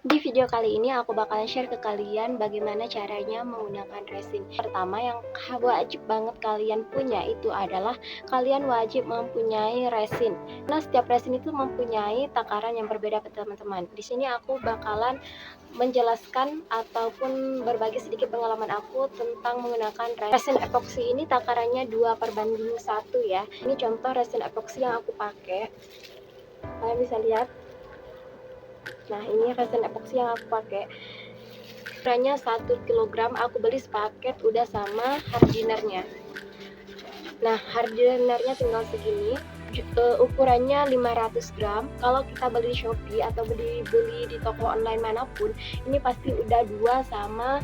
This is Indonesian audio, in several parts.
Di video kali ini aku bakalan share ke kalian bagaimana caranya menggunakan resin. Pertama yang wajib banget kalian punya itu adalah kalian wajib mempunyai resin. Nah, setiap resin itu mempunyai takaran yang berbeda teman-teman. Di sini aku bakalan menjelaskan ataupun berbagi sedikit pengalaman aku tentang menggunakan resin epoksi ini. Takarannya 2:1 ya. Ini contoh resin epoksi yang aku pakai. Kalian bisa lihat. Nah, ini resin epoksi yang aku pakai. Ukurannya 1 kg, aku beli sepaket udah sama hardinernya. Nah, hardinernya tinggal segini. Ukurannya 500 gram. Kalau kita beli di Shopee atau beli di toko online manapun, ini pasti udah 2 sama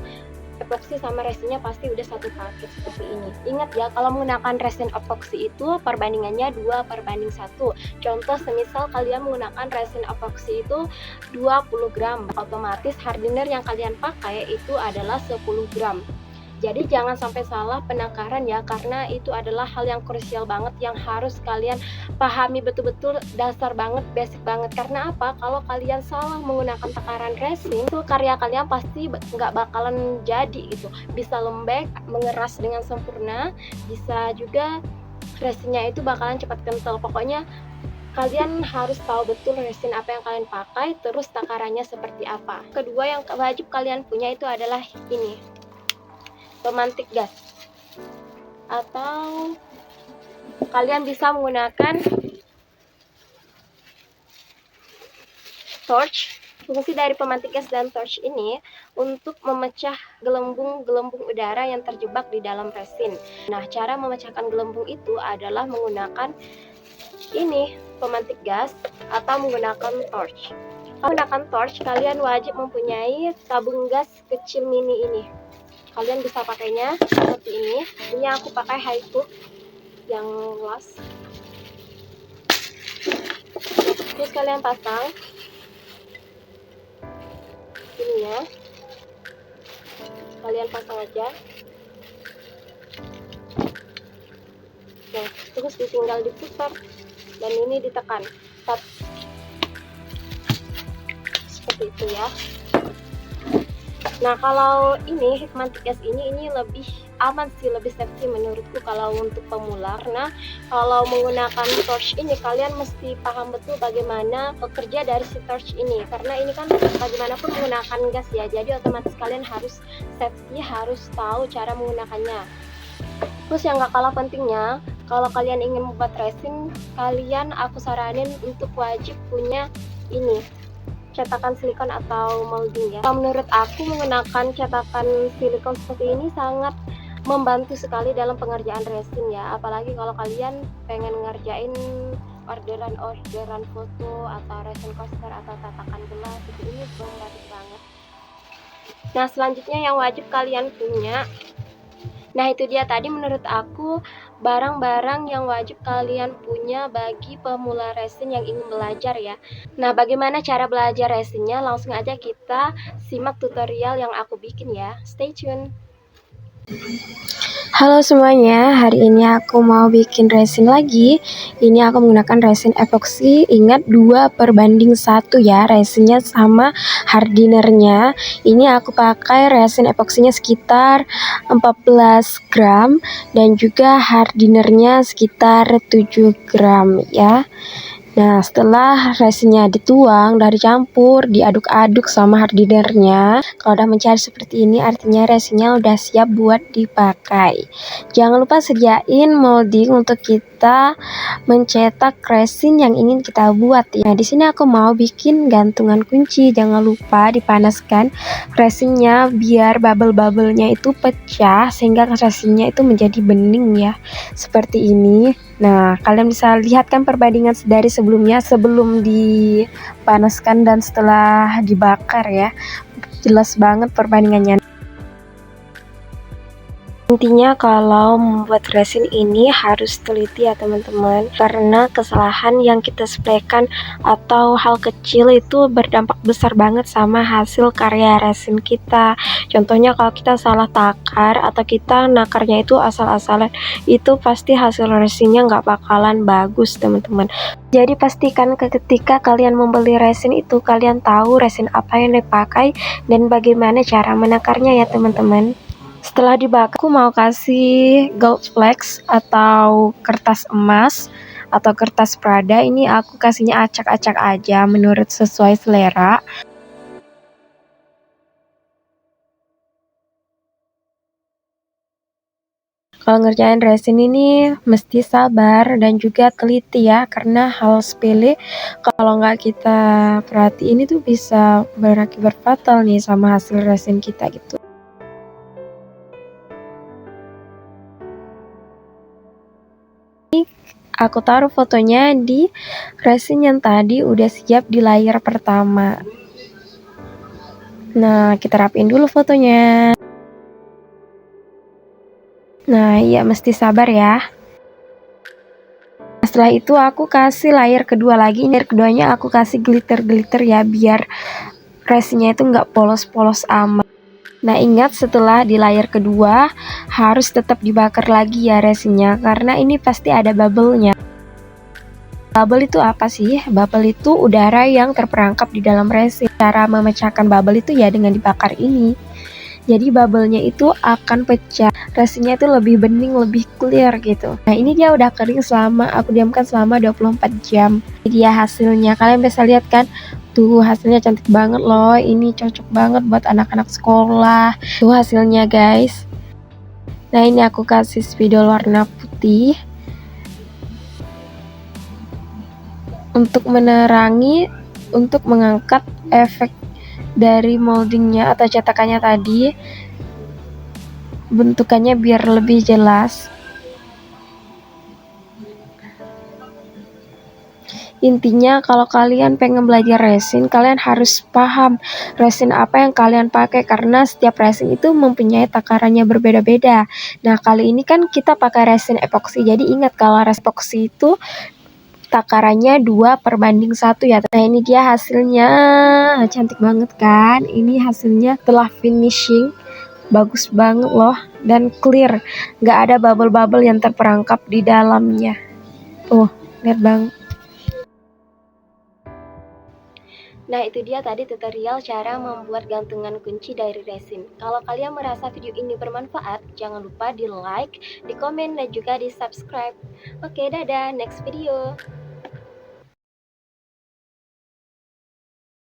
epoksi sama resinnya pasti udah 1 paket seperti ini. Ingat ya, kalau menggunakan resin epoksi itu perbandingannya 2:1. Contoh semisal kalian menggunakan resin epoksi itu 20 gram, otomatis hardener yang kalian pakai itu adalah 10 gram. Jadi jangan sampai salah penakaran ya, karena itu adalah hal yang krusial banget yang harus kalian pahami betul-betul, dasar banget, basic banget. Karena apa? Kalau kalian salah menggunakan takaran resin, itu karya kalian pasti nggak bakalan jadi gitu. Bisa lembek, mengeras dengan sempurna, bisa juga resinnya itu bakalan cepat kental. Pokoknya kalian harus tahu betul resin apa yang kalian pakai, terus takarannya seperti apa. Kedua yang wajib kalian punya itu adalah ini, pemantik gas, atau kalian bisa menggunakan torch. Fungsi dari pemantik gas dan torch ini untuk memecah gelembung-gelembung udara yang terjebak di dalam resin. Nah, cara memecahkan gelembung itu adalah menggunakan ini, pemantik gas, atau menggunakan torch. Kalau menggunakan torch, kalian wajib mempunyai tabung gas kecil mini ini. Kalian bisa pakainya seperti ini. Ini aku pakai Haifu yang luas. Terus kalian pasang ini ya, kalian pasang aja. Nah, terus tinggal diputar dan ini ditekan. Seperti itu ya. Nah, kalau ini hikmat gas ini lebih aman sih, lebih safety menurutku kalau untuk pemula. Karena kalau menggunakan torch ini kalian mesti paham betul bagaimana bekerja dari si torch ini, karena ini kan bagaimanapun menggunakan gas ya, jadi otomatis kalian harus safety, harus tahu cara menggunakannya. Terus yang gak kalah pentingnya, kalau kalian ingin membuat resin, aku saranin untuk wajib punya ini, cetakan silikon atau molding ya. Menurut aku menggunakan cetakan silikon seperti ini sangat membantu sekali dalam pengerjaan resin ya, apalagi kalau kalian pengen ngerjain orderan foto atau resin coaster atau tatakan gelas, ini membantu banget. Nah, selanjutnya yang wajib kalian punya, nah itu dia tadi menurut aku barang-barang yang wajib kalian punya bagi pemula resin yang ingin belajar ya. Nah, bagaimana cara belajar resinnya? Langsung aja kita simak tutorial yang aku bikin ya. Stay tune. Halo semuanya, hari ini aku mau bikin resin lagi. Ini aku menggunakan resin epoksi. Ingat 2:1 ya, resinnya sama hardinernya. Ini aku pakai resin epoksinya sekitar 14 gram dan juga hardinernya sekitar 7 gram ya. Nah, setelah resinnya dituang dan dicampur, diaduk-aduk sama hardinernya, kalau udah mencair seperti ini artinya resinnya udah siap buat dipakai. Jangan lupa sediain molding untuk kita mencetak resin yang ingin kita buat ya. Nah, di sini aku mau bikin gantungan kunci. Jangan lupa dipanaskan resinnya biar bubble-bubblenya itu pecah sehingga resinnya itu menjadi bening ya. Seperti ini. Nah, kalian bisa lihat kan perbandingan dari sebelumnya, sebelum dipanaskan dan setelah dibakar ya. Jelas banget perbandingannya. Intinya kalau membuat resin ini harus teliti ya teman-teman, karena kesalahan yang kita sepelekan atau hal kecil itu berdampak besar banget sama hasil karya resin kita. Contohnya kalau kita salah takar atau kita nakarnya itu asal-asalan, itu pasti hasil resinnya nggak bakalan bagus teman-teman. Jadi pastikan ketika kalian membeli resin itu kalian tahu resin apa yang dipakai dan bagaimana cara menakarnya ya teman-teman. Setelah dibakar, aku mau kasih gold flex atau kertas emas atau kertas Prada. Ini aku kasihnya acak-acak aja menurut sesuai selera. Kalau ngerjain resin ini mesti sabar dan juga teliti ya, karena hal sepele kalau nggak kita perhatiin itu bisa berakibat fatal nih sama hasil resin kita gitu. Aku taruh fotonya di resin yang tadi udah siap di layer pertama. Nah, kita rapiin dulu fotonya. Nah, iya mesti sabar ya. Setelah itu aku kasih layer kedua lagi. Layer keduanya aku kasih glitter-glitter ya, biar resinnya itu nggak polos-polos amat. Nah, ingat setelah di layer kedua harus tetap dibakar lagi ya resinnya, karena ini pasti ada bubble-nya. Bubble itu apa sih? Bubble itu udara yang terperangkap di dalam resin. Cara memecahkan bubble itu ya dengan dibakar ini. Jadi bubble-nya itu akan pecah. Resinnya itu lebih bening, lebih clear gitu. Nah, ini dia udah kering aku diamkan selama 24 jam. Ini dia hasilnya. Kalian bisa lihat kan? Tuh, hasilnya cantik banget loh. Ini cocok banget buat anak-anak sekolah. Tuh hasilnya, guys. Nah, ini aku kasih spidol warna putih untuk menerangi, untuk mengangkat efek dari moldingnya atau cetakannya tadi, bentukannya biar lebih jelas. Intinya kalau kalian pengen belajar resin, kalian harus paham resin apa yang kalian pakai, karena setiap resin itu mempunyai takarannya berbeda-beda. Nah, kali ini kan kita pakai resin epoksi, jadi ingat kalau resin epoksi itu takarannya 2:1 ya. Nah, ini dia hasilnya, cantik banget kan? Ini hasilnya telah finishing, bagus banget loh dan clear, nggak ada bubble-bubble yang terperangkap di dalamnya. Tuh, lihat banget. Nah, itu dia tadi tutorial cara membuat gantungan kunci dari resin. Kalau kalian merasa video ini bermanfaat, jangan lupa di like, di komen, dan juga di subscribe. Oke, dadah, next video.